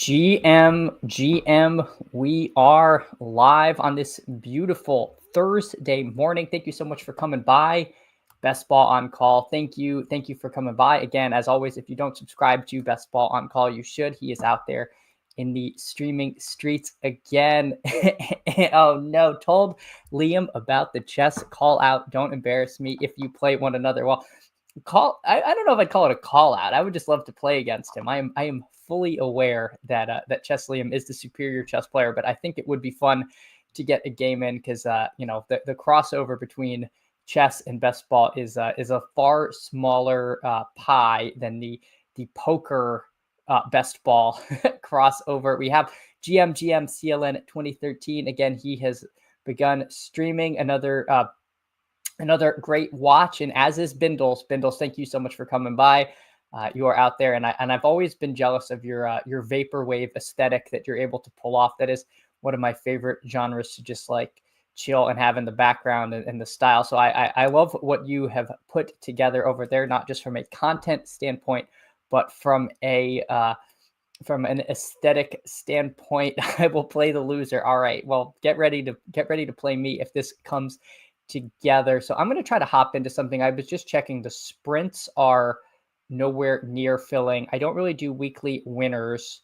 GM, we are live on this beautiful Thursday morning. Thank you so much for coming by. Best Ball on Call. Thank you for coming by. Again, as always, if you don't subscribe to Best Ball on Call, you should. He is out there in the streaming streets again. Oh no, told Liam about the chess call out. Don't embarrass me if you play one another. Well, I don't know if I'd call it a call out. I would just love to play against him. I am fully aware that that Chess Liam is the superior chess player, but I think it would be fun to get a game in because the crossover between chess and best ball is a far smaller pie than the poker best ball crossover. We have GM CLN 2013. Again, he has begun streaming another great watch, and as is Bindles. Bindles, thank you so much for coming by. You are out there, and I've always been jealous of your vaporwave aesthetic that you're able to pull off. That is one of my favorite genres to just like chill and have in the background and the style. So I love what you have put together over there, not just from a content standpoint, but from an aesthetic standpoint. I will play the loser. All right. Well, get ready to play me if this comes together. So I'm going to try to hop into something. I was just checking. The sprints are nowhere near filling. I don't really do weekly winners.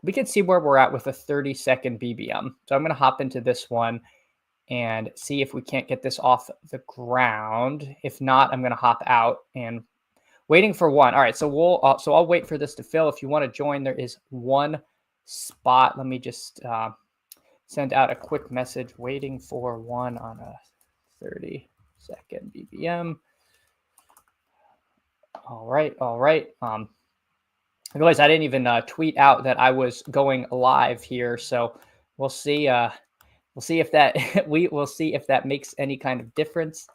We can see where we're at with a 30-second BBM. So I'm going to hop into this one and see if we can't get this off the ground. If not, I'm going to hop out and waiting for one. All right. So I'll wait for this to fill. If you want to join, there is one spot. Let me just send out a quick message waiting for one on a 30-second BBM. All right. I realized I didn't even tweet out that I was going live here, so we'll see. We'll see if that we'll see if that makes any kind of difference.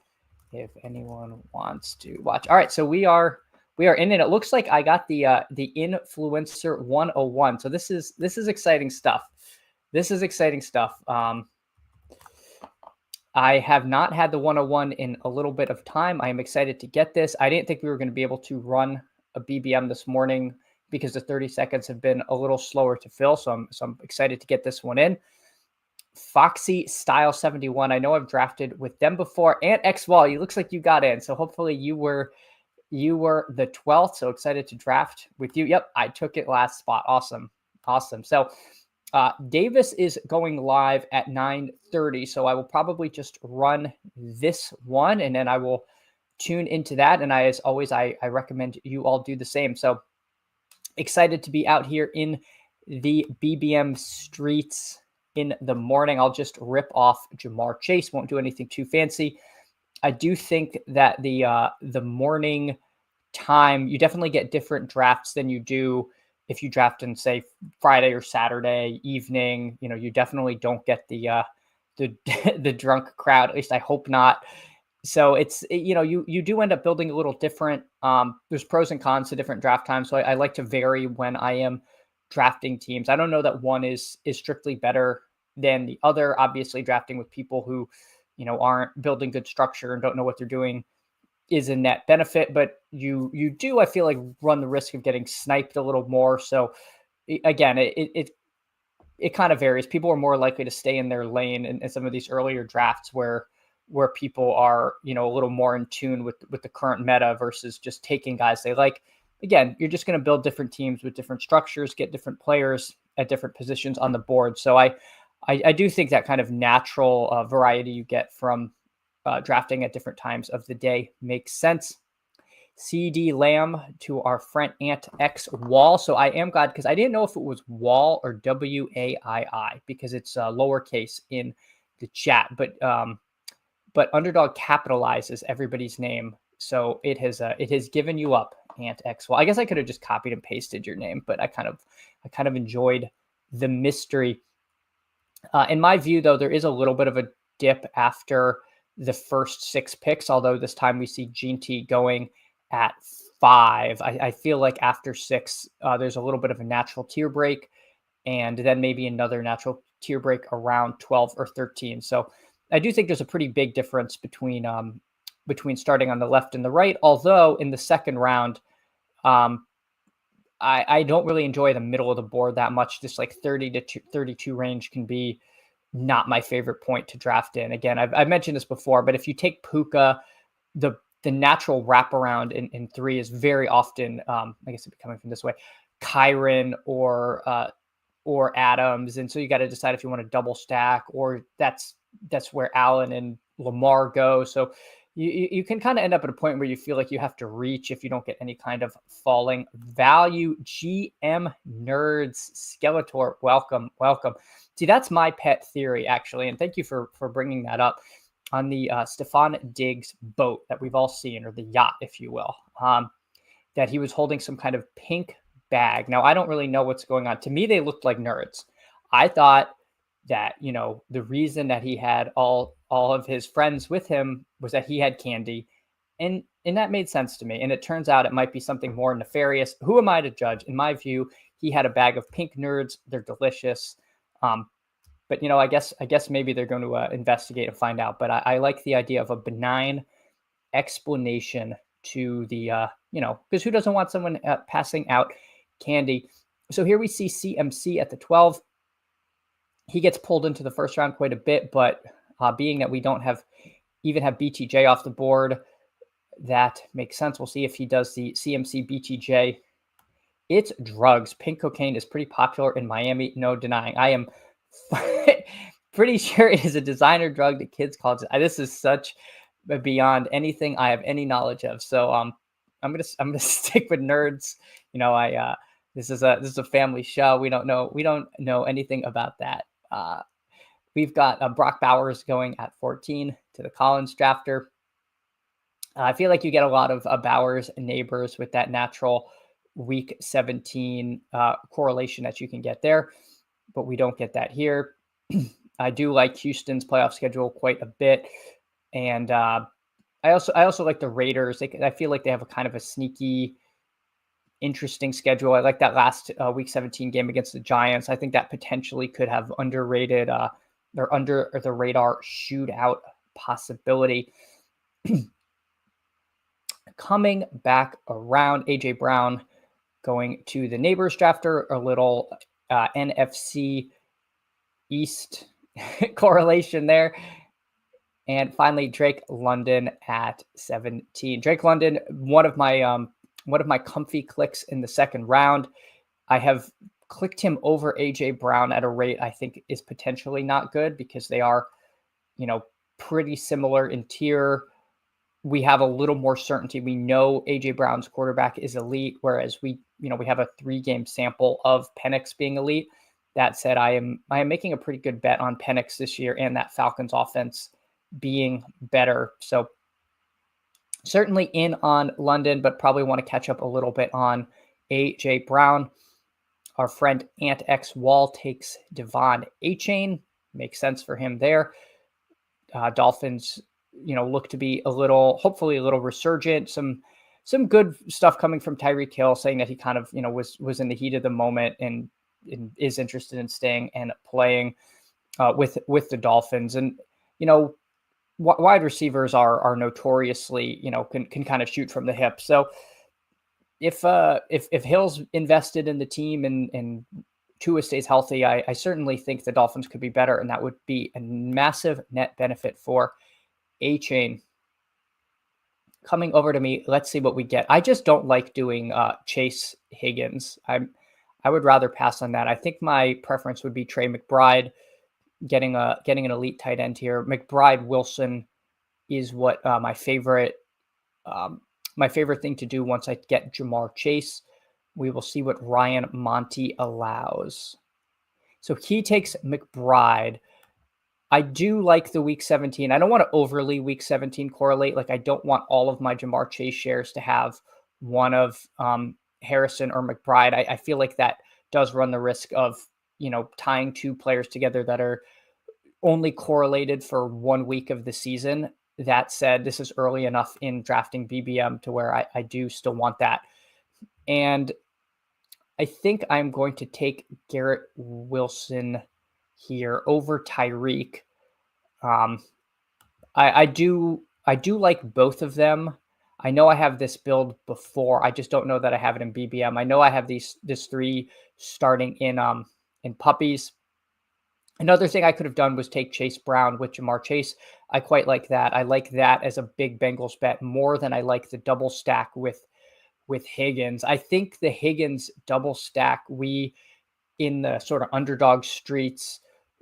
If anyone wants to watch. All right, so we are in it. It looks like I got the Influencer 101. So this is exciting stuff. This is exciting stuff. I have not had the 101 in a little bit of time. I am excited to get this. I didn't think we were going to be able to run a BBM this morning because the 30 seconds have been a little slower to fill. So I'm excited to get this one in. Foxy Style 71. I know I've drafted with them before. And XWall, it looks like you got in. So hopefully you were the 12th. So excited to draft with you. Yep, I took it last spot. Awesome. So Davis is going live at 9:30, so I will probably just run this one, and then I will tune into that. And as always, I recommend you all do the same. So excited to be out here in the BBM streets in the morning. I'll just rip off Jamar Chase. Won't do anything too fancy. I do think that the morning time, you definitely get different drafts than you do if you draft in, say, Friday or Saturday evening. You definitely don't get the the drunk crowd. At least I hope not. So it's, you do end up building a little different. There's pros and cons to different draft times. So I like to vary when I am drafting teams. I don't know that one is strictly better than the other. Obviously, drafting with people who, aren't building good structure and don't know what they're doing is a net benefit, but you do, I feel like, run the risk of getting sniped a little more. So again, it kind of varies. People are more likely to stay in their lane in some of these earlier drafts where people are, a little more in tune with the current meta versus just taking guys they like. Again, you're just going to build different teams with different structures, get different players at different positions on the board. So I do think that kind of natural variety you get from drafting at different times of the day makes sense. CD Lamb to our friend Ant X Wall. So I am glad because I didn't know if it was Wall or WAII because it's lowercase in the chat, but Underdog capitalizes everybody's name, so it has given you up, Ant X Wall. I guess I could have just copied and pasted your name, but I kind of enjoyed the mystery. In my view, though, there is a little bit of a dip after the first 6 picks, although this time we see Gene T going at 5. I feel like after 6, there's a little bit of a natural tier break, and then maybe another natural tier break around 12 or 13. So I do think there's a pretty big difference between starting on the left and the right, although in the second round, I don't really enjoy the middle of the board that much. This like 30 to 32 range can be not my favorite point to draft in. Again, I've mentioned this before, but if you take Puka, the natural wraparound in 3 is very often, I guess it'd be coming from this way, Kyron or Adams. And so you got to decide if you want to double stack, or that's where Allen and Lamar go. So you can kind of end up at a point where you feel like you have to reach if you don't get any kind of falling value. GM Nerds Skeletor, welcome. See, that's my pet theory, actually, and thank you for bringing that up. On the Stefan Diggs boat that we've all seen, or the yacht, if you will, that he was holding some kind of pink bag. Now, I don't really know what's going on. To me, they looked like nerds. I thought that, the reason that he had all of his friends with him was that he had candy. And that made sense to me. And it turns out it might be something more nefarious. Who am I to judge? In my view, he had a bag of pink nerds. They're delicious. But I guess maybe they're going to investigate and find out. But I like the idea of a benign explanation to the because who doesn't want someone passing out candy? So here we see CMC at the 12. He gets pulled into the first round quite a bit, but being that we don't even have BTJ off the board, that makes sense. We'll see if he does the CMC BTJ. It's drugs. Pink cocaine is pretty popular in Miami, no denying. I am pretty sure it is a designer drug that kids call it. This is such beyond anything I have any knowledge of. So I'm gonna stick with nerds. This is a family show. We don't know anything about that. We've got Brock Bowers going at 14 to the Collins drafter. I feel like you get a lot of Bowers neighbors with that natural week 17 correlation that you can get there, but we don't get that here. I do like Houston's playoff schedule quite a bit, and I also like the Raiders. I feel like they have a kind of a sneaky, interesting schedule. I like that last week 17 game against the Giants. I think that potentially could have underrated their under the radar shootout possibility. Coming back around, AJ Brown going to the neighbors drafter, a little NFC East correlation there. And finally, Drake London at 17. Drake London, one of my comfy clicks in the second round. I have clicked him over AJ Brown at a rate I think is potentially not good, because they are, pretty similar in tier. We have a little more certainty. We know AJ Brown's quarterback is elite, whereas we have a 3-game sample of Penix being elite. That said, I am making a pretty good bet on Penix this year and that Falcons offense being better. So certainly in on London, but probably want to catch up a little bit on AJ Brown. Our friend Ant X Wall takes Devon Achane. Makes sense for him there. Dolphins, look to be hopefully a little resurgent. Some good stuff coming from Tyreek Hill, saying that he kind of, was in the heat of the moment and is interested in staying and playing with the Dolphins. And, wide receivers are notoriously, can kind of shoot from the hip. So if Hill's invested in the team and Tua stays healthy, I certainly think the Dolphins could be better, and that would be a massive net benefit for Achane. Coming over to me, let's see what we get. I just don't like doing Chase Higgins. I would rather pass on that. I think my preference would be Trey McBride, getting an elite tight end here. McBride Wilson is what my favorite thing to do once I get Jamar Chase. We will see what Ryan Monty allows. So he takes McBride. I do like the week 17. I don't want to overly week 17 correlate. Like, I don't want all of my Jamar Chase shares to have one of Harrison or McBride. I feel like that does run the risk of, tying 2 players together that are only correlated for 1 week of the season. That said, this is early enough in drafting BBM to where I do still want that. And I think I'm going to take Garrett Wilson here over Tyreek. I do like both of them. I know I have this build before. I just don't know that I have it in BBM. I know I have this 3 starting in puppies. Another thing I could have done was take Chase Brown with Jamar Chase. I quite like that. I like that as a big Bengals bet more than I like the double stack with Higgins. I think the Higgins double stack, we in the sort of underdog streets,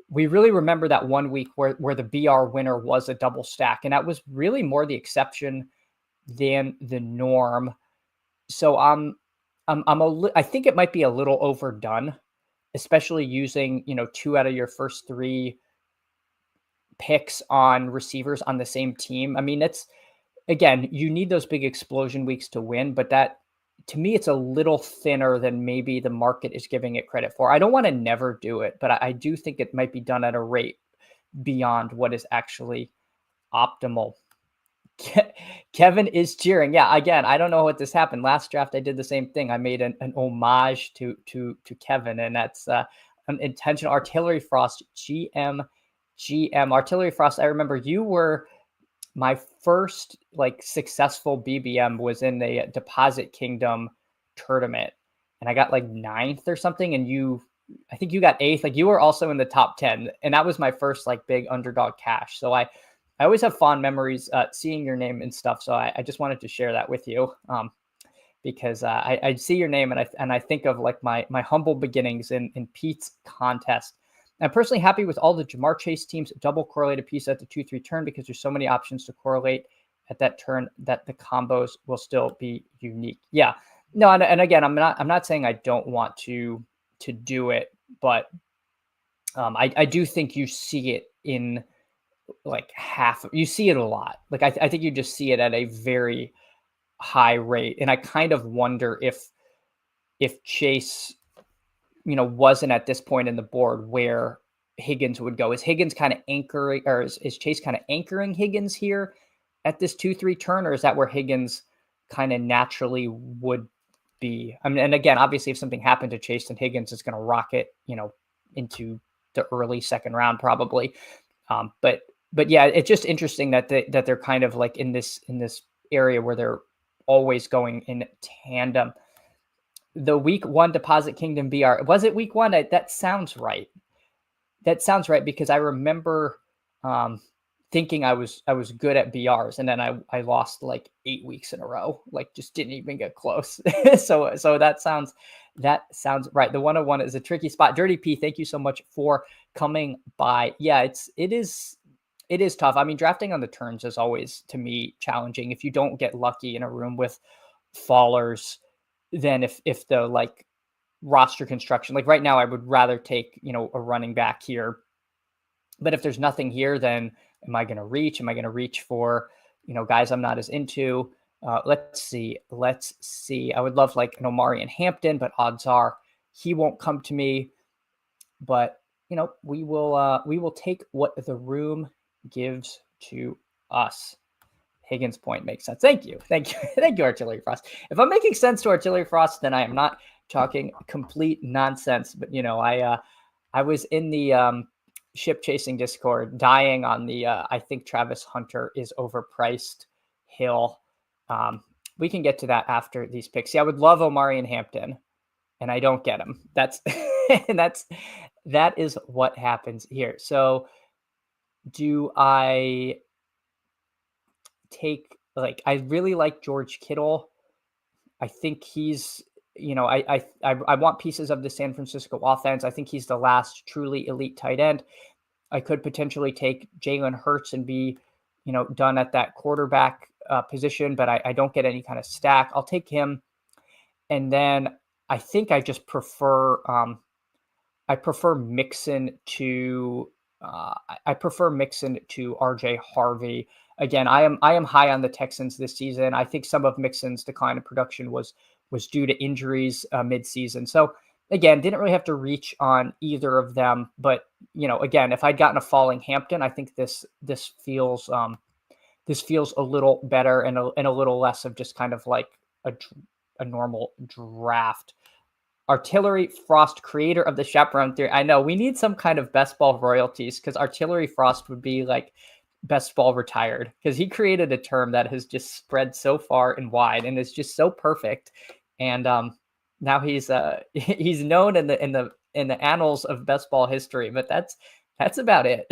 we really remember that one week where the BR winner was a double stack, and that was really more the exception than the norm. So I think it might be a little overdone, especially using 2 out of your first 3 picks on receivers on the same team. I mean, it's again, you need those big explosion weeks to win, but that to me, it's a little thinner than maybe the market is giving it credit for. I don't want to never do it, but I do think it might be done at a rate beyond what is actually optimal. Kevin is cheering. Yeah, again, I don't know what this happened. Last draft, I did the same thing. I made an homage to Kevin, and that's an intentional. Artillery Frost, GM Artillery Frost. I remember you were my first like successful BBM was in the Deposit Kingdom tournament, and I got like 9th or something, and I think you got 8th. Like you were also in the top 10, and that was my first like big underdog cash. So I always have fond memories seeing your name and stuff. So I just wanted to share that with you because I see your name and I think of like my humble beginnings in Pete's contest. I'm personally happy with all the Jamar Chase teams double correlated piece at the 2-3 turn because there's so many options to correlate at that turn that the combos will still be unique. Yeah, no, and again, I'm not saying I don't want to do it, but I do think you see it in like you see it a lot. Like I think you just see it at a very high rate, and I kind of wonder if Chase wasn't at this point in the board where Higgins would go. Is Higgins kind of anchoring, or is Chase kind of anchoring Higgins here at this 2-3 turn, or is that where Higgins kind of naturally would be? I mean, and again, obviously, if something happened to Chase, then Higgins is going to rocket, into the early second round probably. But yeah, it's just interesting that they're kind of like in this area where they're always going in tandem. The week 1 Deposit Kingdom BR, was it week 1? That sounds right. That sounds right because I remember thinking I was good at BRs, and then I lost like 8 weeks in a row, like just didn't even get close. so that sounds right. The 101 is a tricky spot. Dirty P, thank you so much for coming by. Yeah, it is tough. I mean, drafting on the turns is always, to me, challenging. If you don't get lucky in a room with fallers, then if the like roster construction, like right now, I would rather take, a running back here. But if there's nothing here, then am I going to reach? Am I going to reach for, guys I'm not as into? Let's see. I would love like an Omari in Hampton, but odds are he won't come to me. But, we will take what the room gives to us. Higgins point makes sense. Thank you, Artillery Frost. If I'm making sense to Artillery Frost, then I am not talking complete nonsense. But I was in the ship chasing Discord, dying on the I think Travis Hunter is overpriced hill. We can get to that after these picks. Yeah, I would love Omari in Hampton, and I don't get him. That is what happens here. So do I take, like, I really like George Kittle. I think he's, I want pieces of the San Francisco offense. I think he's the last truly elite tight end. I could potentially take Jalen Hurts and be, done at that quarterback position, but I don't get any kind of stack. I'll take him. And then I think I just prefer, Mixon to RJ Harvey. Again, I am high on the Texans this season. I think some of Mixon's decline in production was due to injuries mid-season. So again, didn't really have to reach on either of them. But again, if I'd gotten a falling Hampton, I think this feels a little better and a little less of just kind of like a normal draft. Artillery Frost, creator of the chaperone theory. I know we need some kind of best ball royalties because Artillery Frost would be like best ball retired, because he created a term that has just spread so far and wide and is just so perfect. And now he's he's known in the annals of best ball history, but that's about it.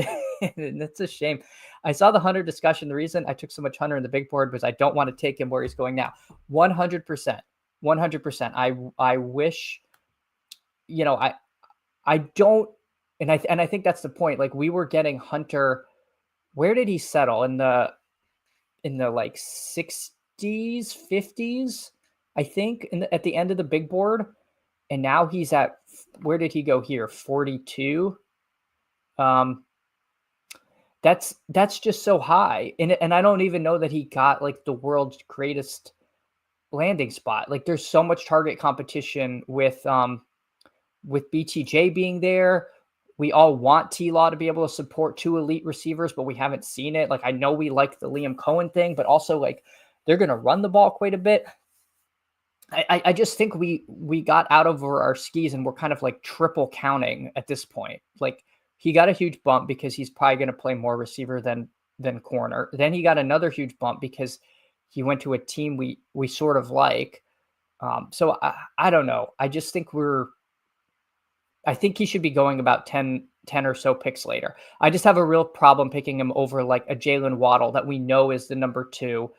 And it's a shame. I saw the Hunter discussion. The reason I took so much Hunter in the big board was I don't want to take him where he's going now. 100%. 100%. I wish, I don't, and I think that's the point. Like, we were getting Hunter. Where did he settle in the like 60s, 50s? I think at the end of the big board, and now he's at, where did he go here? 42. That's just so high, and I don't even know that he got like the world's greatest landing spot. Like, there's so much target competition with BTJ being there. We all want T-Law to be able to support 2 elite receivers, but we haven't seen it. Like, I know we like the Liam Cohen thing, but also, like, they're going to run the ball quite a bit. I just think we got out over our skis, and we're kind of like triple counting at this point. Like, he got a huge bump because he's probably going to play more receiver than corner. Then he got another huge bump because he went to a team we sort of like. So I don't know. I just think I think he should be going about 10 or so picks later. I just have a real problem picking him over like a Jalen Waddle that we know is the number 2,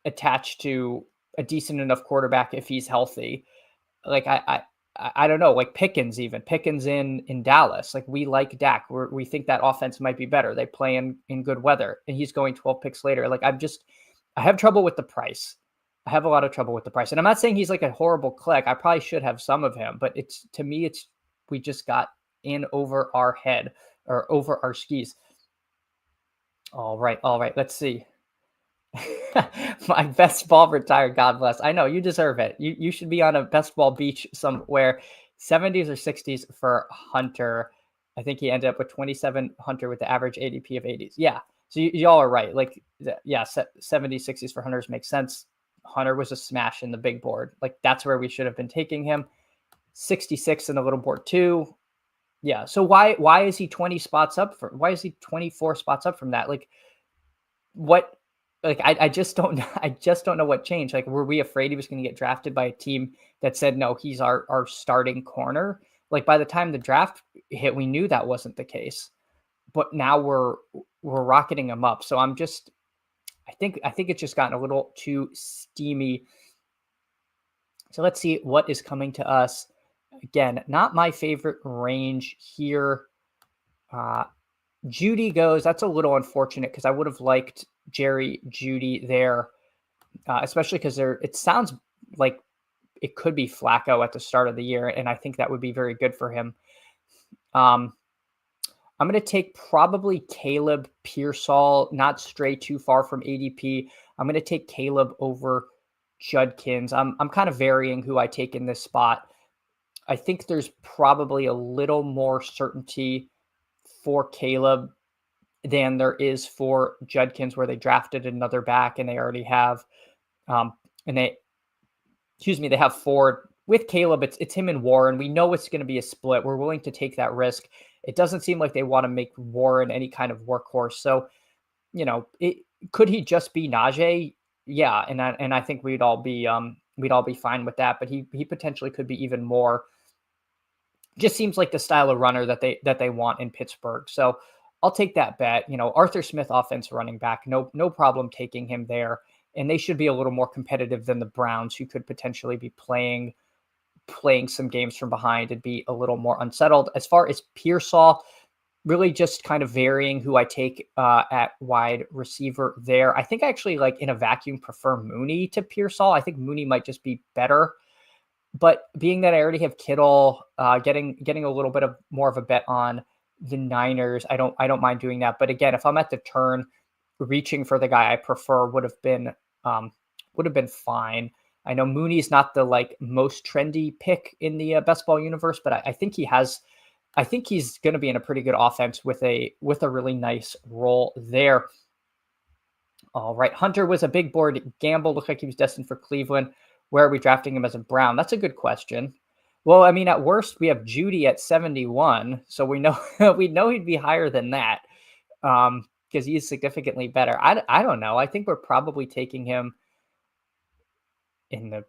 attached to a decent enough quarterback if he's healthy. Like, I don't know, like Pickens in Dallas. Like, we like Dak. We think that offense might be better. They play in good weather, and he's going 12 picks later. Like, I have trouble with the price. I have a lot of trouble with the price. And I'm not saying he's like a horrible click. I probably should have some of him, but to me, we just got in over our head or over our skis. All right. Let's see. My best ball retired. God bless. I know you deserve it. You should be on a best ball beach somewhere. 70s or 60s for Hunter. I think he ended up with 27 Hunter with the average ADP of 80s. Yeah. So y'all are right. Like, yeah, 70s, 60s for Hunters makes sense. Hunter was a smash in the big board. Like, that's where we should have been taking him. 66 in the little board too. Yeah. So why is he 20 spots up why is he 24 spots up from that? Like, what? Like, I just don't know what changed. Like, were we afraid he was going to get drafted by a team that said, no, he's our starting corner? Like, by the time the draft hit, we knew that wasn't the case, but now we're rocketing him up. So I think it's just gotten a little too steamy. So let's see what is coming to us. Again, not my favorite range here. Judy goes. That's a little unfortunate because I would have liked Jerry Judy there, especially because it sounds like it could be Flacco at the start of the year, and I think that would be very good for him. I'm going to take probably Caleb Pearsall, not stray too far from ADP. I'm going to take Caleb over Judkins. I'm kind of varying who I take in this spot. I think there's probably a little more certainty for Caleb than there is for Judkins, where they drafted another back and they already have, they have Ford. With Caleb, it's him and Warren. We know it's going to be a split. We're willing to take that risk. It doesn't seem like they want to make Warren any kind of workhorse. So, could he just be Najee? Yeah, and I think we'd all be fine with that. But he potentially could be even more. Just seems like the style of runner that they want in Pittsburgh. So I'll take that bet. Arthur Smith, offense running back, no problem taking him there. And they should be a little more competitive than the Browns, who could potentially be playing some games from behind and be a little more unsettled. As far as Pearsall, really just kind of varying who I take at wide receiver there. I think I actually, like, in a vacuum, prefer Mooney to Pearsall. I think Mooney might just be better. But being that I already have Kittle, getting a little bit of more of a bet on the Niners, I don't mind doing that. But again, if I'm at the turn, reaching for the guy I prefer would have been fine. I know Mooney's not the most trendy pick in the best ball universe, but I think he's going to be in a pretty good offense with a really nice role there. All right, Hunter was a big board gamble. Looked like he was destined for Cleveland. Where are we drafting him as a Brown? That's a good question. Well, I mean, at worst, we have Judy at 71, so we know he'd be higher than that. because he's significantly better. I don't know. I think we're probably taking him in the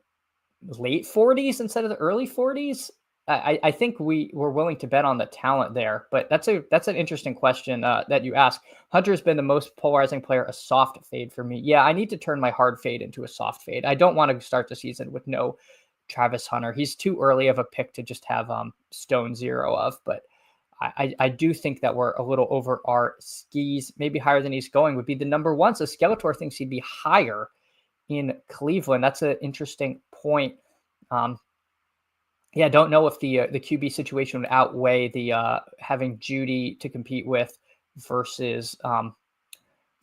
late 40s instead of the early 40s. I think we're willing to bet on the talent there, but that's an interesting question that you ask. Hunter's been the most polarizing player, a soft fade for me. Yeah, I need to turn my hard fade into a soft fade. I don't want to start the season with no Travis Hunter. He's too early of a pick to just have stone zero of, but I do think that we're a little over our skis. Maybe higher than he's going would be the number one. So Skeletor thinks he'd be higher in Cleveland. That's an interesting point. Yeah, don't know if the QB situation would outweigh the having Judy to compete with versus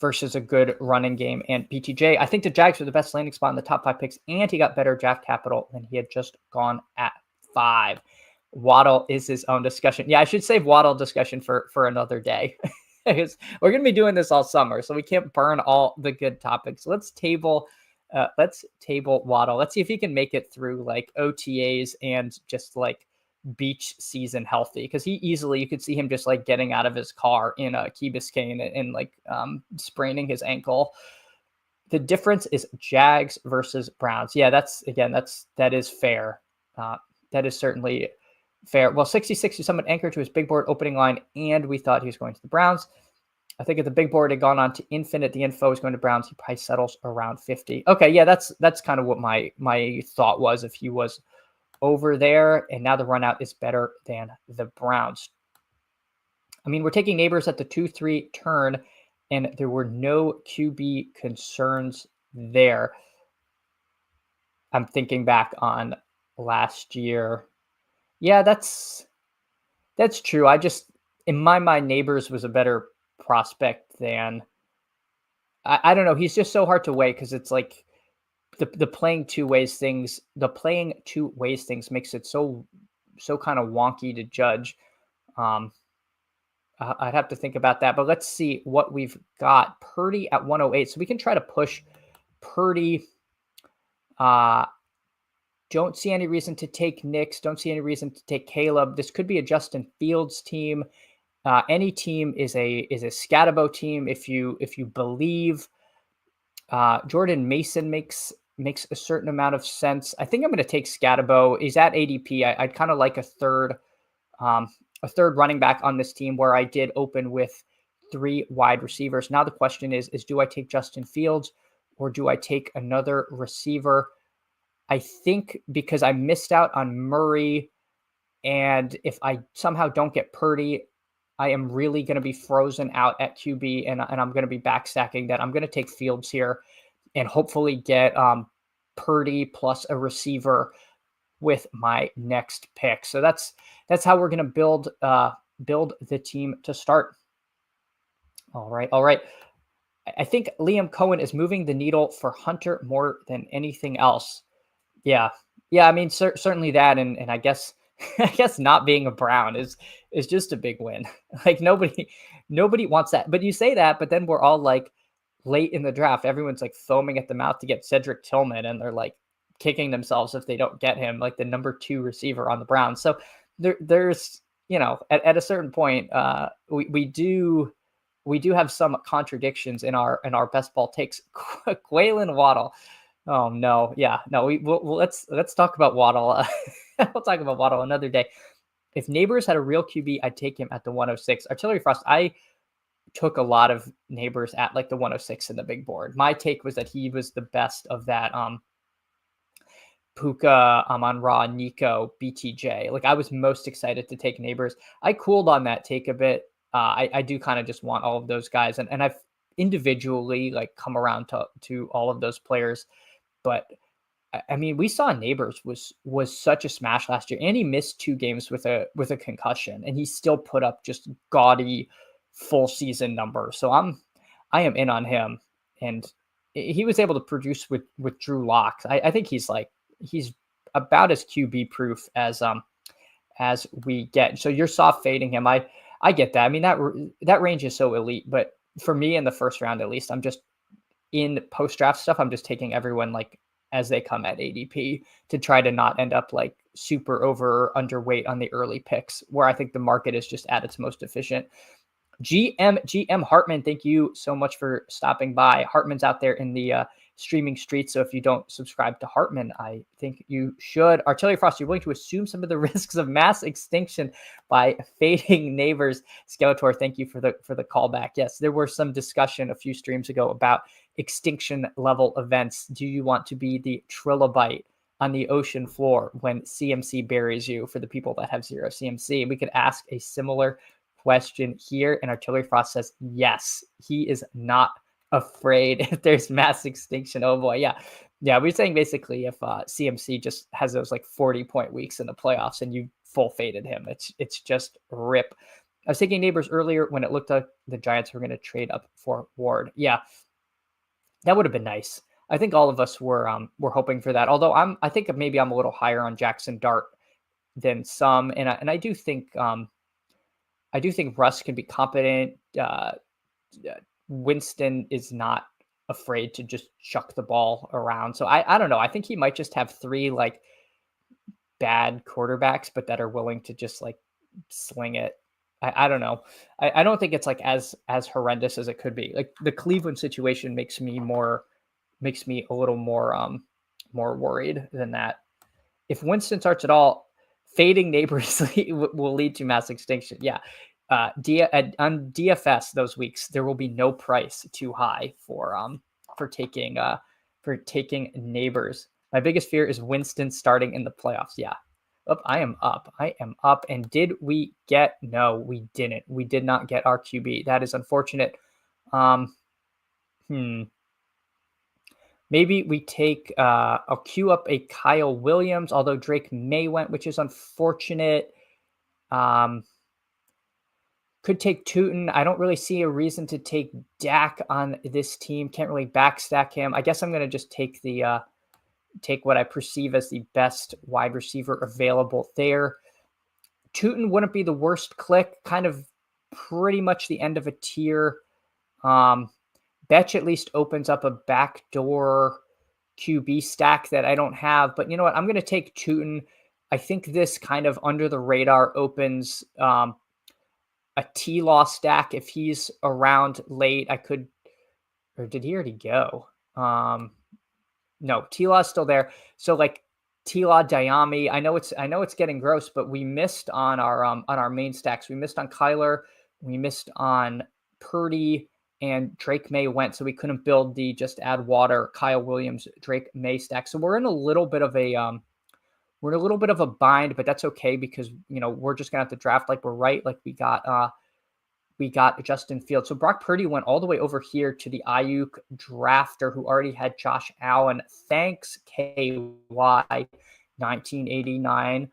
versus a good running game and BTJ. I think the Jags are the best landing spot in the top 5 picks, and he got better draft capital than he had just gone at 5. Waddle is his own discussion. Yeah, I should save Waddle discussion for another day. We're going to be doing this all summer, so we can't burn all the good topics. Let's table Waddle. Let's see if he can make it through like OTAs and just like beach season healthy, because you could see him just like getting out of his car in a Key Biscayne and like spraining his ankle. The difference is Jags versus Browns. Yeah, that is fair. That is certainly fair. Well, 66 is someone anchored to his big board opening line, and we thought he was going to the Browns. I think if the big board had gone on to infinite, the info is going to Browns. He probably settles around 50. Okay, yeah, that's kind of what my thought was if he was over there. And now the run out is better than the Browns. I mean, we're taking Neighbors at the 2-3 turn, and there were no QB concerns there. I'm thinking back on last year. Yeah, that's true. In my mind, Neighbors was a better prospect than I don't know. He's just so hard to weigh because it's like the playing two ways things makes it so kind of wonky to judge. I'd have to think about that, but let's see what we've got. Purdy at 108, so we can try to push Purdy. Don't see any reason to take Nix. Don't see any reason to take Caleb. This could be a Justin Fields team. Any team is a Scatabo team if you believe. Jordan Mason makes a certain amount of sense. I think I'm going to take Scatabo. He's at ADP. I'd kind of like a third running back on this team, where I did open with 3 wide receivers. Now the question is do I take Justin Fields or do I take another receiver? I think because I missed out on Murray, and if I somehow don't get Purdy, I am really going to be frozen out at QB, and I'm going to be backstacking that. I'm going to take Fields here and hopefully get Purdy plus a receiver with my next pick. So that's how we're going to build the team to start. All right. I think Liam Cohen is moving the needle for Hunter more than anything else. Yeah. I mean, certainly that, and I guess not being a Brown is just a big win. Like nobody wants that. But you say that, but then we're all like late in the draft, everyone's like foaming at the mouth to get Cedric Tillman, and they're like kicking themselves if they don't get him, like the number 2 receiver on the Browns. So there's at a certain point, we do have some contradictions in our best ball takes. Quaylen Waddle. Oh no, yeah, no. Let's talk about Waddle. We'll talk about Waddle another day. If Neighbors had a real QB, I'd take him at the 106. Artillery Frost, I took a lot of Neighbors at like the 106 in the big board. My take was that he was the best of that Puka, Amon-Ra, Nico, BTJ. Like I was most excited to take Neighbors. I cooled on that take a bit. I do kind of just want all of those guys, and I've individually like come around to all of those players. But I mean, we saw Neighbors was such a smash last year, and he missed 2 games with a concussion, and he still put up just gaudy full season numbers. So I am in on him, and he was able to produce with Drew Lock. I think he's about as QB proof as we get. So you're soft fading him. I get that. I mean, that range is so elite, but for me in the first round, at least, I'm just in post draft stuff. I'm just taking everyone like as they come at ADP to try to not end up like super over or underweight on the early picks, where I think the market is just at its most efficient. GM Hartman, thank you so much for stopping by. Hartman's out there in the streaming streets, so if you don't subscribe to Hartman, I think you should. Artillery Frost, you're willing to assume some of the risks of mass extinction by fading neighbors. Skeletor, thank you for the callback. Yes, there were some discussion a few streams ago about extinction level events. Do you want to be the trilobite on the ocean floor when CMC buries you? For the people that have 0 CMC, we could ask a similar question here, and Artillery Frost says yes, he is not afraid if there's mass extinction. Oh boy, yeah, we're saying basically if CMC just has those like 40-point weeks in the playoffs and you full faded him, it's just rip. I was taking neighbors earlier when it looked like the Giants were going to trade up for Ward. Yeah, that would have been nice. I think all of us were hoping for that. Although I think maybe I'm a little higher on Jackson Dart than some, and I do think Russ can be competent. Winston is not afraid to just chuck the ball around. So I don't know. I think he might just have 3 like bad quarterbacks, but that are willing to just like sling it. I don't know. I don't think it's like as horrendous as it could be. Like the Cleveland situation makes me a little more worried than that. If Winston starts at all, fading neighbors will lead to mass extinction. Yeah. On DFS those weeks, there will be no price too high for taking neighbors. My biggest fear is Winston starting in the playoffs. Yeah. I am up. And did we get? No, we didn't. We did not get our QB. That is unfortunate. Maybe we take, I'll queue up a Kyle Williams, although Drake May went, which is unfortunate. Could take Tootin. I don't really see a reason to take Dak on this team. Can't really backstack him. I guess I'm going to just take take what I perceive as the best wide receiver available there. Tootin wouldn't be the worst click, kind of pretty much the end of a tier. Betch at least opens up a backdoor QB stack that I don't have, but you know what? I'm going to take Tootin. I think this kind of under the radar opens a T-Law stack. If he's around late, I could, or did he already go? No, T-Law is still there. So like T-Law, Diami, I know it's getting gross, but we missed on our main stacks. We missed on Kyler, we missed on Purdy, and Drake May went, so we couldn't build the just add water Kyle Williams Drake May stack. So we're in a little bit of a bind, but that's okay because we're just gonna have to draft like we're right, like we got Justin Fields. So Brock Purdy went all the way over here to the Ayuk drafter who already had Josh Allen. Thanks, KY 1989.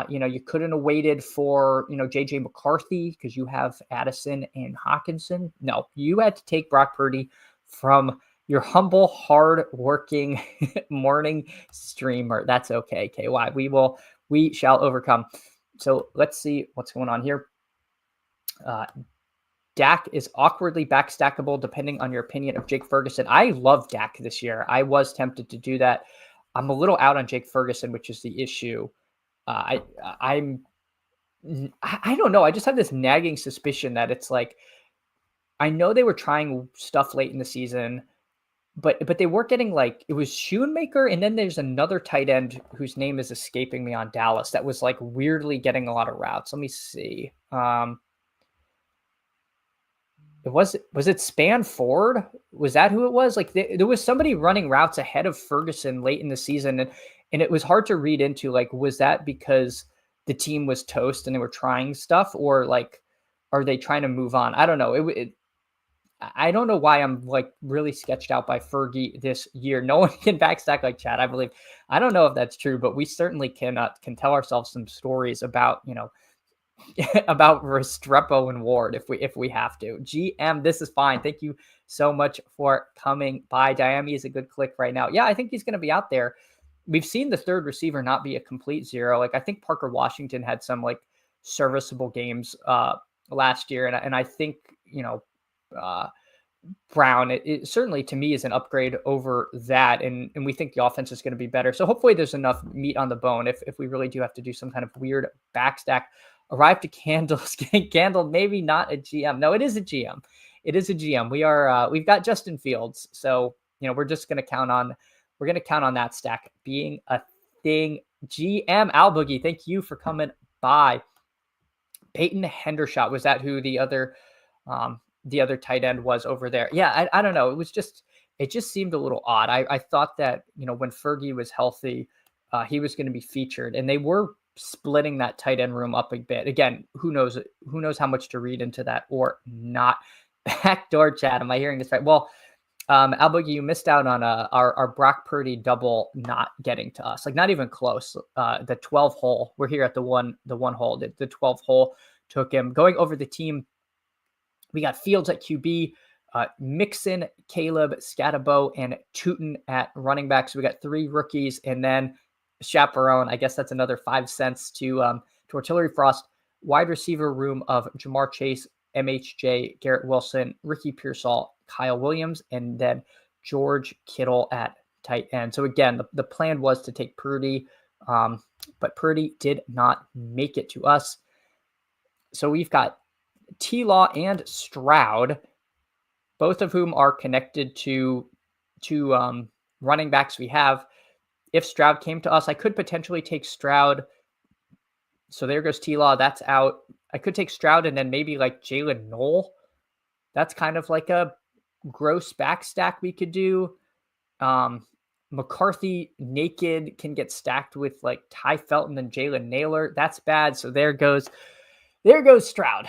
You couldn't have waited for, JJ McCarthy because you have Addison and Hawkinson. No, you had to take Brock Purdy from your humble, hard-working morning streamer. That's okay, KY. We shall overcome. So let's see what's going on here. Dak is awkwardly backstackable depending on your opinion of Jake Ferguson. I love Dak this year. I was tempted to do that. I'm a little out on Jake Ferguson, which is the issue. I don't know. I just have this nagging suspicion that it's like, I know they were trying stuff late in the season, but they weren't getting like, it was Schoonmaker. And then there's another tight end whose name is escaping me on Dallas that was like weirdly getting a lot of routes. Let me see. Was it Span Ford? Was that who it was? Like there was somebody running routes ahead of Ferguson late in the season. And it was hard to read into, like, was that because the team was toast and they were trying stuff, or like, are they trying to move on? I don't know. I don't know why I'm like really sketched out by Fergie this year. No one can backstack like Chad, I believe. I don't know if that's true, but we certainly can tell ourselves some stories about, about Restrepo and Ward if we have to. GM, this is fine. Thank you so much for coming by. Diami is a good click right now. Yeah, I think he's going to be out there. We've seen the third receiver not be a complete zero. Like I think Parker Washington had some like serviceable games last year, and I think Brown it certainly to me is an upgrade over that, and we think the offense is going to be better. So hopefully there's enough meat on the bone if we really do have to do some kind of weird backstack. arrived to candles, candle, maybe not a GM. No, it is a GM. It is a GM. We've got Justin Fields. So, we're just going to count on that stack being a thing. GM Al Boogie, thank you for coming by. Peyton Hendershot, was that who the other tight end was over there? Yeah, I don't know. It just seemed a little odd. I thought that, when Fergie was healthy, he was going to be featured, and they were splitting that tight end room up a bit. Again, who knows how much to read into that or not. Backdoor chat. Am I hearing this right? Well, Al Boogie, you missed out on our Brock Purdy double not getting to us, like not even close. The 12 hole, we're here at the one hole. The 12 hole took him. Going over the team, we got Fields at QB, Mixon, Caleb, Scatabo, and Tootin at running back. So we got 3 rookies, and then Chaperone. I guess that's another 5 cents to Artillery Frost. Wide receiver room of Jamar Chase, MHJ, Garrett Wilson, Ricky Pearsall, Kyle Williams, and then George Kittle at tight end. So again, the plan was to take Purdy, but Purdy did not make it to us. So we've got T-Law and Stroud, both of whom are connected to running backs we have. If Stroud came to us, I could potentially take Stroud. So there goes T-Law. That's out. I could take Stroud and then maybe like Jalen Knoll. That's kind of like a gross back stack we could do. McCarthy naked can get stacked with like Ty Felton and Jalen Naylor. That's bad. So there goes Stroud.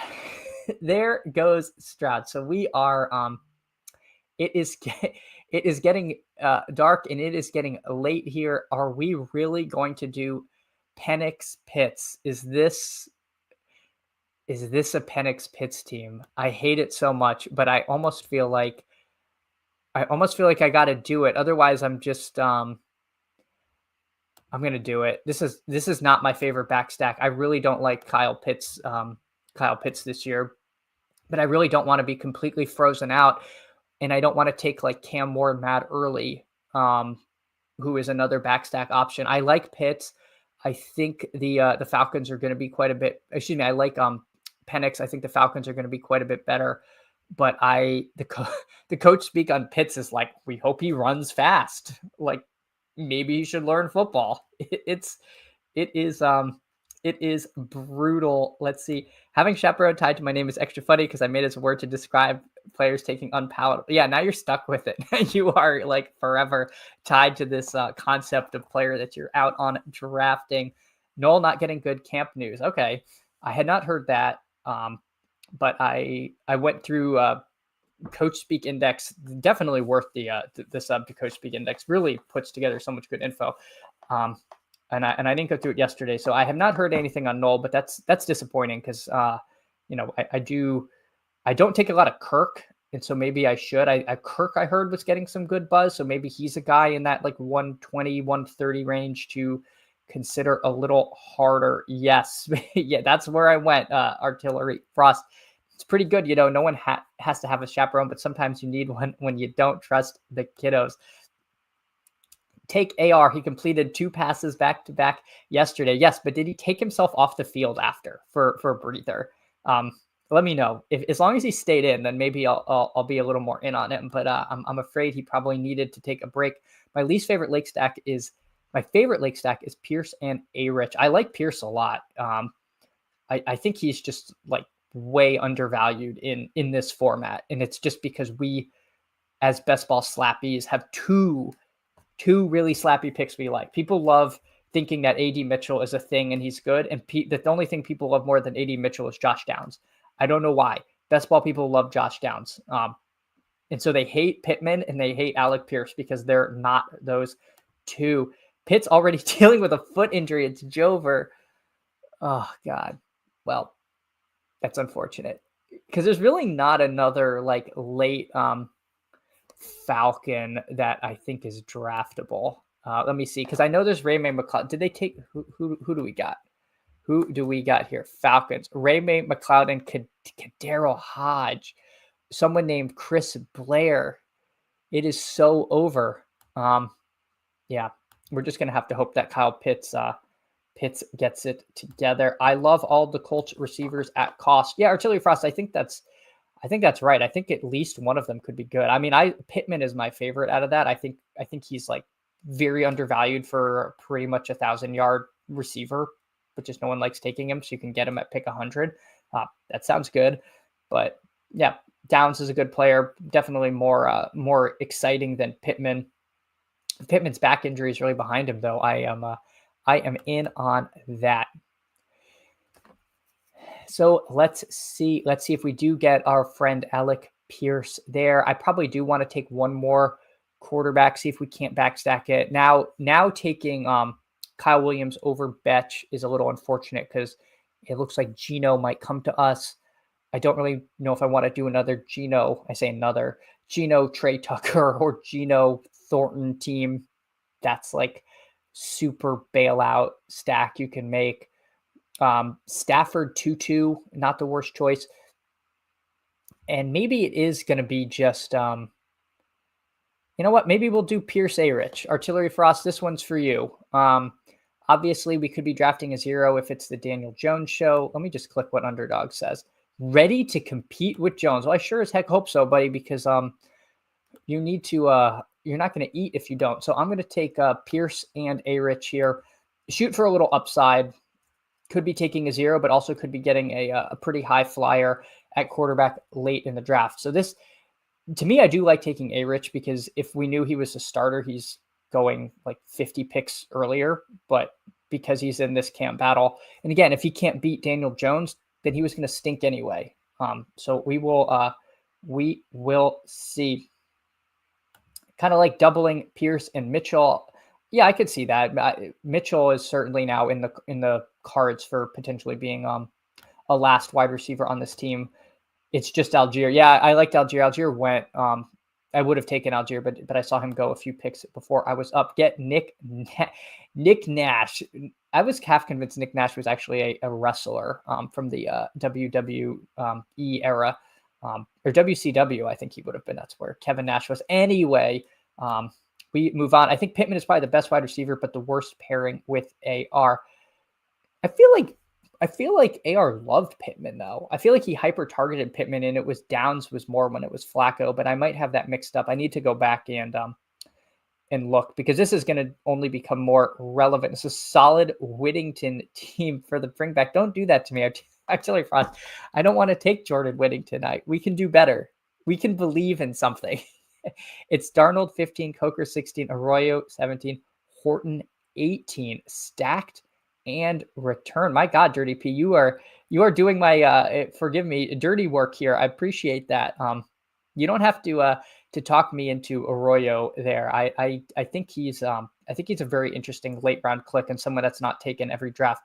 There goes Stroud. So we are, it is getting dark and it is getting late here. Are we really going to do Penix Pitts? Is this a Penix Pitts team? I hate it so much, but I almost feel like I got to do it. Otherwise, I'm just I'm going to do it. This is not my favorite back stack. I really don't like Kyle Pitts this year, but I really don't want to be completely frozen out, and I don't want to take like Cam Moore and Matt Early, who is another back stack option. I like Pitts. I think the Falcons are going to be quite a bit. Excuse me. I like Penix. I think the Falcons are going to be quite a bit better. But the coach speak on Pitts is like, we hope he runs fast. Like maybe he should learn football. It is brutal. Let's see. Having chaperone tied to my name is extra funny because I made it a word to describe players taking unpalatable. Yeah, now you're stuck with it. You are like forever tied to this concept of player that you're out on drafting. Noel not getting good camp news. Okay, I had not heard that. But I went through Coach Speak Index. Definitely worth the sub to Coach Speak Index. Really puts together so much good info. And I didn't go through it yesterday, so I have not heard anything on Noel, but that's disappointing because I don't take a lot of Kirk, and so maybe I should. Kirk I heard was getting some good buzz, so maybe he's a guy in that like 120, 130 range to consider a little harder. Yes, yeah, that's where I went. Artillery Frost. It's pretty good, no one has to have a chaperone, but sometimes you need one when you don't trust the kiddos. Take AR. He completed 2 passes back to back yesterday. Yes, but did he take himself off the field after for a breather? Let me know. As long as he stayed in, then maybe I'll be a little more in on him. But I'm afraid he probably needed to take a break. My favorite lake stack is Pierce and A-Rich. I like Pierce a lot. I think he's just like way undervalued in this format, and it's just because we, as best ball slappies, have two really slappy picks we like. People love thinking that AD Mitchell is a thing and he's good. And the only thing people love more than AD Mitchell is Josh Downs. I don't know why. Best ball people love Josh Downs. And so they hate Pittman and they hate Alec Pierce because they're not those two. Pitt's already dealing with a foot injury. It's Jover. Oh, God. Well, that's unfortunate because there's really not another like late Falcon that I think is draftable. Let me see, because I know there's Raymay McLeod. Did they take who do we got? Who do we got here? Falcons. Raymay McLeod and Kadero Hodge. Someone named Chris Blair. It is so over. Yeah, we're just gonna have to hope that Kyle Pitts Pitts gets it together. I love all the Colts receivers at cost. Yeah, Artillery Frost. I think that's right. I think at least one of them could be good. I mean, Pittman is my favorite out of that. I think he's like very undervalued for pretty much 1,000-yard receiver, but just no one likes taking him. So you can get him at pick 100. That sounds good. But yeah, Downs is a good player. Definitely more exciting than Pittman. Pittman's back injury is really behind him, though. I am in on that. So let's see if we do get our friend Alec Pierce there. I probably do want to take one more quarterback, see if we can't backstack it. Now taking Kyle Williams over Betch is a little unfortunate because it looks like Geno might come to us. I don't really know if I want to do another Geno. I say another Geno Trey Tucker or Geno Thornton team. That's like super bailout stack you can make. Stafford 2-2, not the worst choice. And maybe it is going to be just, you know what? Maybe we'll do Pierce A-Rich. Artillery Frost, this one's for you. Obviously, we could be drafting a 0 if it's the Daniel Jones show. Let me just click what Underdog says. Ready to compete with Jones. Well, I sure as heck hope so, buddy, because you need to, you're not going to eat if you don't. So I'm going to take Pierce and A-Rich here. Shoot for a little upside. Could be taking a 0, but also could be getting a pretty high flyer at quarterback late in the draft. So this, to me, I do like taking A-Rich because if we knew he was a starter, he's going like 50 picks earlier, but because he's in this camp battle. And again, if he can't beat Daniel Jones, then he was going to stink anyway. So we will see. Kind of like doubling Pierce and Mitchell. Yeah, I could see that. Mitchell is certainly now in the cards for potentially being a last wide receiver on this team. It's just Algier. Yeah, I liked Algier. Algier went. I would have taken Algier, but I saw him go a few picks before I was up. Get Nick Nash. I was half convinced Nick Nash was actually a wrestler from the WWE era. Or WCW, I think he would have been. That's where Kevin Nash was. Anyway, we move on. I think Pittman is probably the best wide receiver, but the worst pairing with AR. I feel like AR loved Pittman, though. I feel like he hyper-targeted Pittman, and it was Downs was more when it was Flacco, but I might have that mixed up. I need to go back and look, because this is going to only become more relevant. It's a solid Whittington team for the bring back. Don't do that to me. Artillery Frost. I don't want to take Jordan Whittington. We can do better. We can believe in something. It's Darnold 15, Coker 16, Arroyo 17, Horton 18, stacked and return. My God, Dirty P, you are doing my forgive me, dirty work here. I appreciate that. You don't have to talk me into Arroyo there. I think he's a very interesting late round click and someone that's not taken every draft.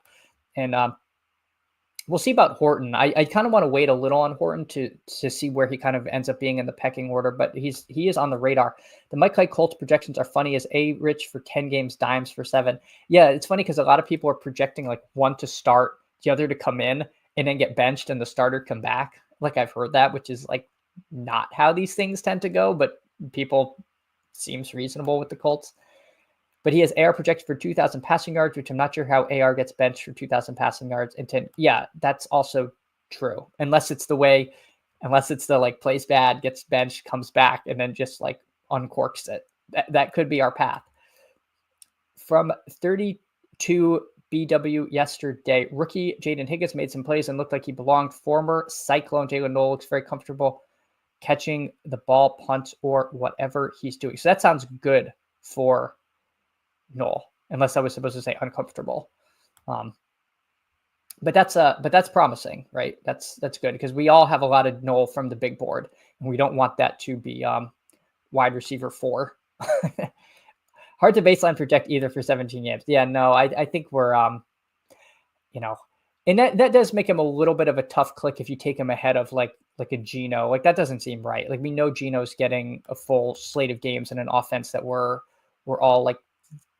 And we'll see about Horton. I kind of want to wait a little on Horton to see where he kind of ends up being in the pecking order, but he is on the radar. The Mike Kite Colts projections are funny as A-Rich for 10 games, Dimes for 7. Yeah, it's funny because a lot of people are projecting like one to start, the other to come in, and then get benched and the starter come back. Like I've heard that, which is like not how these things tend to go, but people seems reasonable with the Colts. But he has AR projected for 2,000 passing yards, which I'm not sure how AR gets benched for 2,000 passing yards. And 10, yeah, that's also true. Unless it's the like plays bad, gets benched, comes back, and then just like uncorks it. That could be our path. From 32 BW yesterday, rookie Jaden Higgins made some plays and looked like he belonged. Former Cyclone Jalen Noel looks very comfortable catching the ball, punt, or whatever he's doing. So that sounds good for Noel, unless I was supposed to say uncomfortable. But that's promising, right? That's good because we all have a lot of Noel from the big board, and we don't want that to be wide receiver 4. Hard to baseline project either for 17 games. Yeah, no, I think we're and that does make him a little bit of a tough click if you take him ahead of like a Geno. Like that doesn't seem right. Like we know Geno's getting a full slate of games in an offense that we're all like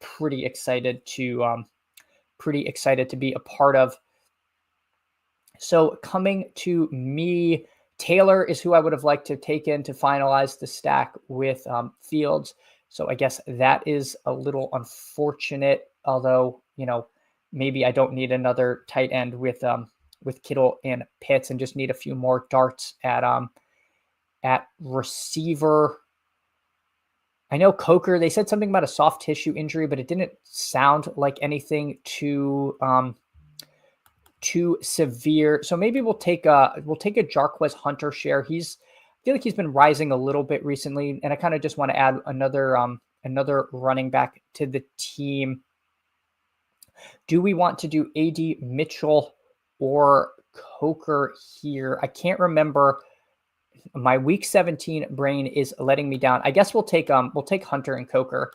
pretty excited to be a part of. So coming to me, Taylor is who I would have liked to take in to finalize the stack with Fields. So I guess that is a little unfortunate, although, maybe I don't need another tight end with Kittle and Pitts, and just need a few more darts at receiver. I know Coker, they said something about a soft tissue injury, but it didn't sound like anything too severe. So maybe we'll take a Jarquez Hunter share. I feel like he's been rising a little bit recently, and I kind of just want to add another running back to the team. Do we want to do AD Mitchell or Coker here? I can't remember. My week 17 brain is letting me down. I guess we'll take Hunter and Coker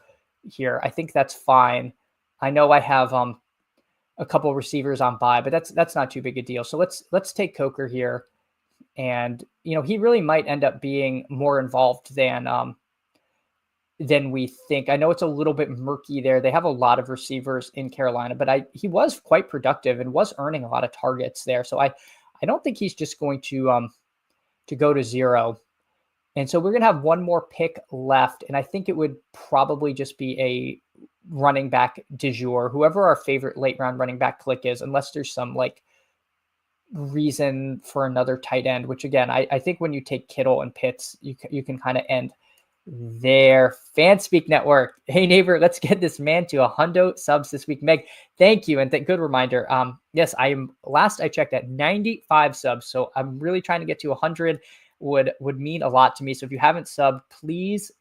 here. I think that's fine. I know I have a couple receivers on bye, but that's not too big a deal. So let's take Coker here. And he really might end up being more involved than we think. I know it's a little bit murky there. They have a lot of receivers in Carolina, but he was quite productive and was earning a lot of targets there. So I don't think he's just going to go to zero. And so we're going to have one more pick left. And I think it would probably just be a running back du jour, whoever our favorite late round running back click is, unless there's some like reason for another tight end, which again, I think when you take Kittle and Pitts, you can kind of end there. Fanspeak Network. Hey neighbor, let's get this man to 100 subs this week. Meg, thank you. And good reminder. Yes, last I checked at 95 subs. So I'm really trying to get to 100 would mean a lot to me. So if you haven't subbed, please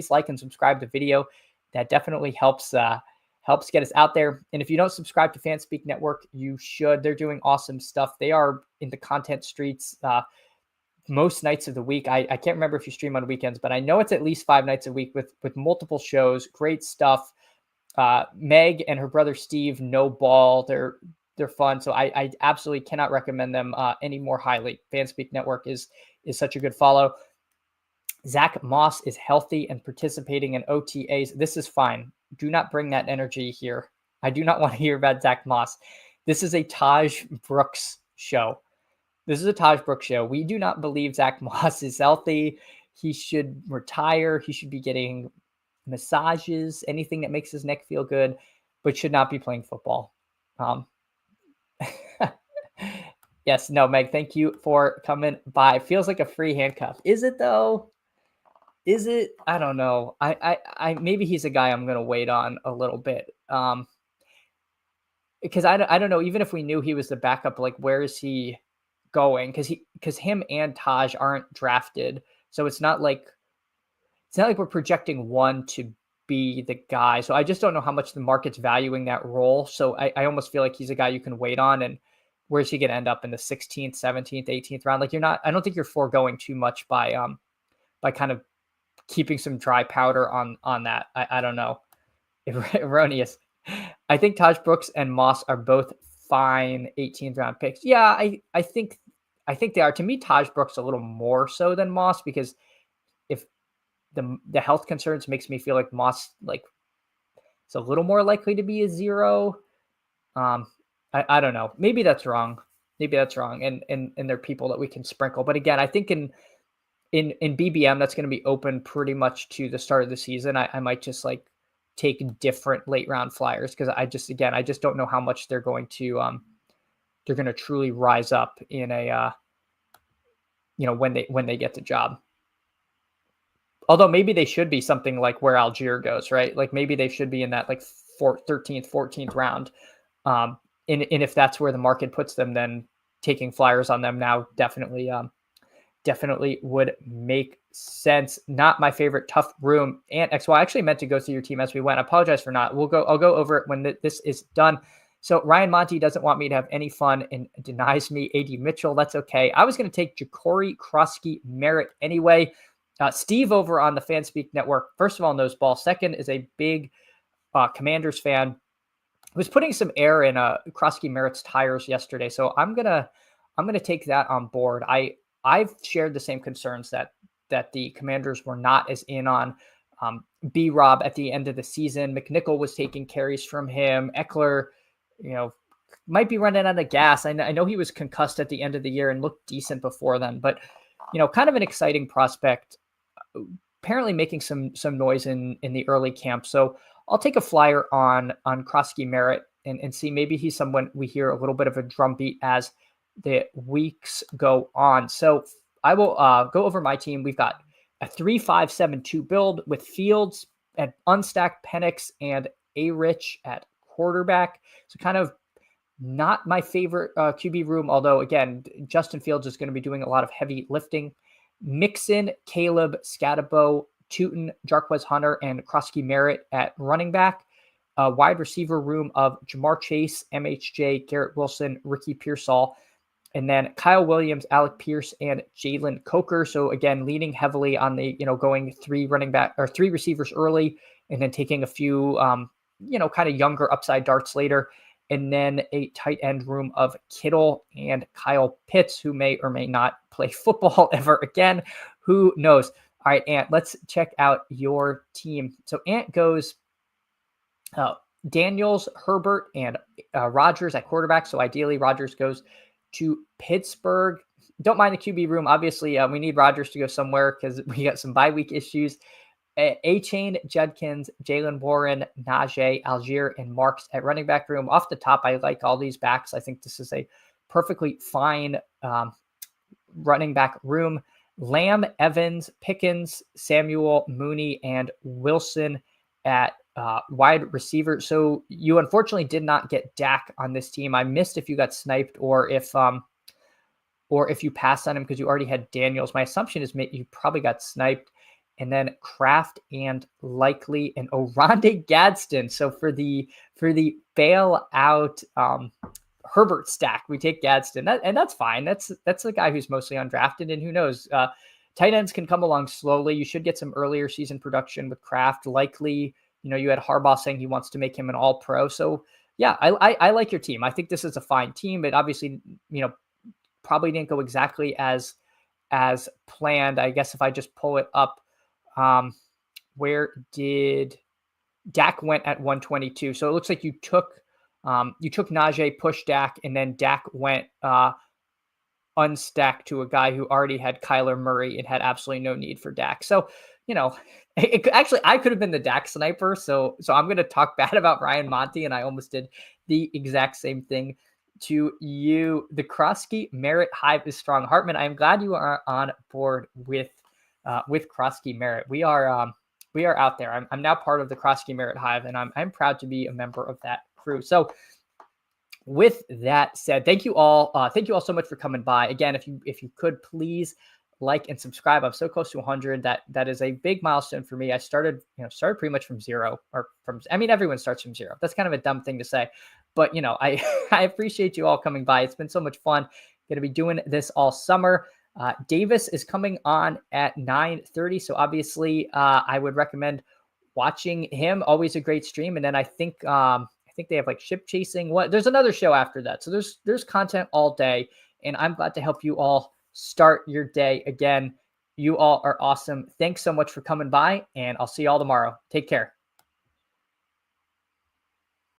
like and subscribe to the video. That definitely helps get us out there. And if you don't subscribe to Fanspeak Network, you should. They're doing awesome stuff. They are in the content streets most nights of the week. I can't remember if you stream on weekends, but I know it's at least 5 nights a week with multiple shows. Great stuff. Meg and her brother Steve know ball. They're fun. So I absolutely cannot recommend them any more highly. Fanspeak Network is such a good follow. Zach Moss is healthy and participating in OTAs. This is fine. Do not bring that energy here. I do not want to hear about Zach Moss. This is a Taj Brooks show. We do not believe Zach Moss is healthy. He should retire. He should be getting massages, anything that makes his neck feel good, but should not be playing football. Yes, no, Meg, thank you for coming by. Feels like a free handcuff. Is it though? Is it? I don't know. I maybe he's a guy I'm going to wait on a little bit. Because I don't know, even if we knew he was the backup, like where is he going? Because him and Taj aren't drafted. So it's not like we're projecting one to be the guy. So I just don't know how much the market's valuing that role. So I almost feel like he's a guy you can wait on. And where's he going to end up in the 16th, 17th, 18th round? Like I don't think you're foregoing too much by kind of keeping some dry powder on that. I don't know. Erroneous. I think Taj Brooks and Moss are both fine 18th round picks. Yeah, I think they are. To me, Taj Brooks a little more so than Moss, because if the health concerns makes me feel like Moss it's a little more likely to be a zero. I don't know. Maybe that's wrong. And there are people that we can sprinkle. But again, I think in BBM, that's going to be open pretty much to the start of the season. I might just take different late round flyers, because I just don't know how much they're going to truly rise up in a when they get the job. Although maybe they should be something like where Algier goes, right? Like maybe they should be in that 13th, 14th round. And if that's where the market puts them, then taking flyers on them now definitely would make sense. Not my favorite tough room. And XY, I actually meant to go through your team as we went. I apologize for not. I'll go over it when this is done. So Ryan Monty doesn't want me to have any fun and denies me AD Mitchell. That's okay. I was going to take Ja'Cory Krosky Merritt anyway. Steve over on the Fanspeak Network, first of all, knows ball. Second is a big Commanders fan. Was putting some air in Krosky Merritt's tires yesterday. So I'm gonna take that on board. I've shared the same concerns that the Commanders were not as in on B-Rob at the end of the season. McNichol was taking carries from him. Eckler, might be running out of gas. I know he was concussed at the end of the year and looked decent before then, but kind of an exciting prospect, apparently making some noise in the early camp. So I'll take a flyer on Krosky Merritt. and see, maybe he's someone we hear a little bit of a drumbeat as the weeks go on. So I will go over my team. We've got a 3-5-7-2 build with Fields at unstacked, Penix and A-Rich at quarterback. So kind of not my favorite QB room, although, again, Justin Fields is going to be doing a lot of heavy lifting. Mixon, Caleb, Scatabo, Tootin, Jarquez Hunter, and Krosky Merritt at running back. Wide receiver room of Jamar Chase, MHJ, Garrett Wilson, Ricky Pearsall, and then Kyle Williams, Alec Pierce, and Jalen Coker. So again, leaning heavily on the, going three receivers early and then taking a few, kind of younger upside darts later. And then a tight end room of Kittle and Kyle Pitts, who may or may not play football ever again. Who knows? All right, Ant, let's check out your team. So Ant goes Daniels, Herbert, and Rodgers at quarterback. So ideally, Rodgers goes to Pittsburgh. Don't mind the QB room. Obviously, we need Rodgers to go somewhere because we got some bye week issues. A-Chain, Judkins, Jalen Warren, Najee, Algier, and Marks at running back room. Off the top, I like all these backs. I think this is a perfectly fine running back room. Lamb, Evans, Pickens, Samuel, Mooney, and Wilson at wide receiver. So you unfortunately did not get Dak on this team. I missed if you got sniped or if you passed on him because you already had Daniels. My assumption is you probably got sniped. And then Kraft and Likely and Oronde Gadsden. So for the bailout Herbert stack, we take Gadsden, and that's fine. That's the guy who's mostly undrafted, and who knows? Tight ends can come along slowly. You should get some earlier season production with Kraft. Likely, you had Harbaugh saying he wants to make him an All-Pro. So yeah, I like your team. I think this is a fine team, but obviously, probably didn't go exactly as planned. I guess if I just pull it up. Where did Dak went at 122? So it looks like you took Najee, pushed Dak, and then Dak went unstacked to a guy who already had Kyler Murray and had absolutely no need for Dak. So, actually I could have been the Dak sniper. So I'm going to talk bad about Ryan Monty, and I almost did the exact same thing to you. The Krosky Merritt hive is strong. Hartman, I am glad you are on board with Krosky Merritt. We are out there. I'm now part of the Krosky Merritt hive, and I'm proud to be a member of that crew. So with that said, thank you all so much for coming by. Again, if you could please like and subscribe. I'm so close to 100. That is a big milestone for me. I started pretty much from zero, everyone starts from zero. That's kind of a dumb thing to say, but I appreciate you all coming by. It's been so much fun. Going to be doing this all summer. Davis is coming on at 9:30. So obviously I would recommend watching him. Always a great stream. And then I think they have like ship chasing. There's another show after that. So there's content all day, and I'm glad to help you all start your day. Again, you all are awesome. Thanks so much for coming by, and I'll see you all tomorrow. Take care.